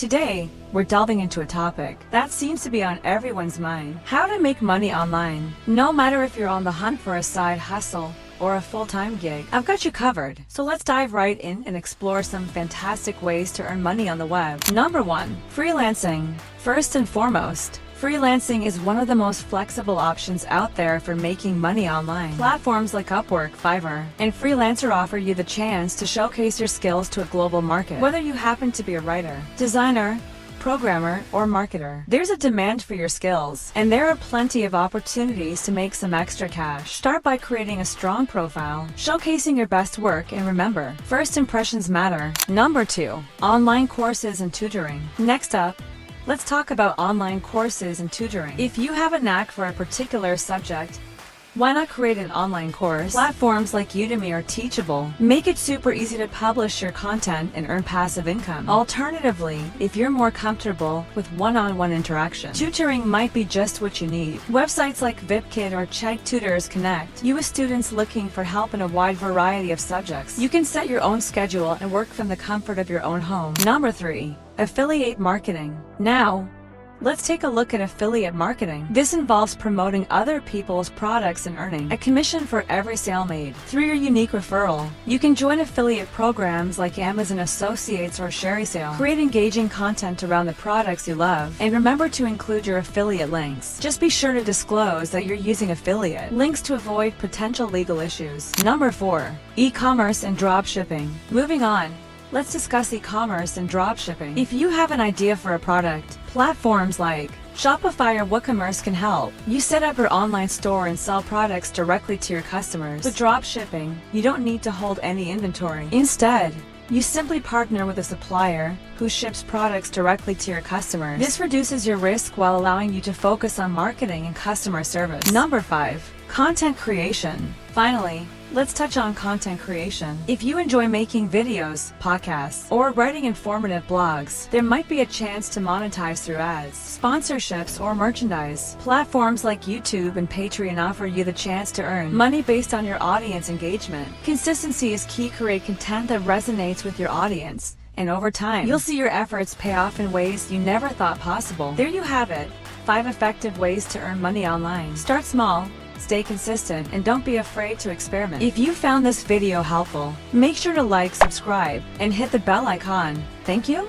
Today, we're delving into a topic that seems to be on everyone's mind: how to make money online. No matter if you're on the hunt for a side hustle or a full-time gig, I've got you covered. So let's dive right in and explore some fantastic ways to earn money on the web. Number 1. Freelancing. First and foremost, freelancing is one of the most flexible options out there for making money online. Platforms like Upwork, Fiverr, and Freelancer offer you the chance to showcase your skills to a global market. Whether you happen to be a writer, designer, programmer, or marketer, there's a demand for your skills, and there are plenty of opportunities to make some extra cash. Start by creating a strong profile, showcasing your best work, and remember, first impressions matter. Number 2. Online courses and tutoring. Next up, let's talk about online courses and tutoring. If you have a knack for a particular subject, why not create an online course? Platforms like Udemy are teachable. Make it super easy to publish your content and earn passive income. Alternatively, if you're more comfortable with one-on-one interaction, tutoring might be just what you need. Websites like VipKid or Chegg Tutors connect you with students looking for help in a wide variety of subjects. You can set your own schedule and work from the comfort of your own home. Number 3. Affiliate marketing. Now, let's take a look at affiliate marketing. This involves promoting other people's products and earning a commission for every sale made. Through your unique referral, you can join affiliate programs like Amazon Associates or ShareSale. Create engaging content around the products you love, and remember to include your affiliate links. Just be sure to disclose that you're using affiliate links to avoid potential legal issues. Number 4. E-commerce and dropshipping. Moving on, let's discuss e-commerce and dropshipping. If you have an idea for a product, platforms like Shopify or WooCommerce can help. You set up your online store and sell products directly to your customers. With dropshipping, you don't need to hold any inventory. Instead, you simply partner with a supplier who ships products directly to your customers. This reduces your risk while allowing you to focus on marketing and customer service. Number 5. Content creation. Finally, let's touch on content creation. If you enjoy making videos, podcasts, or writing informative blogs, there might be a chance to monetize through ads, sponsorships, or merchandise. Platforms like YouTube and Patreon offer you the chance to earn money based on your audience engagement. Consistency is key. Create content that resonates with your audience, and over time, you'll see your efforts pay off in ways you never thought possible. There you have it. 5 effective ways to earn money online. Start small, stay consistent, and don't be afraid to experiment. If you found this video helpful, make sure to like, subscribe, and hit the bell icon. Thank you.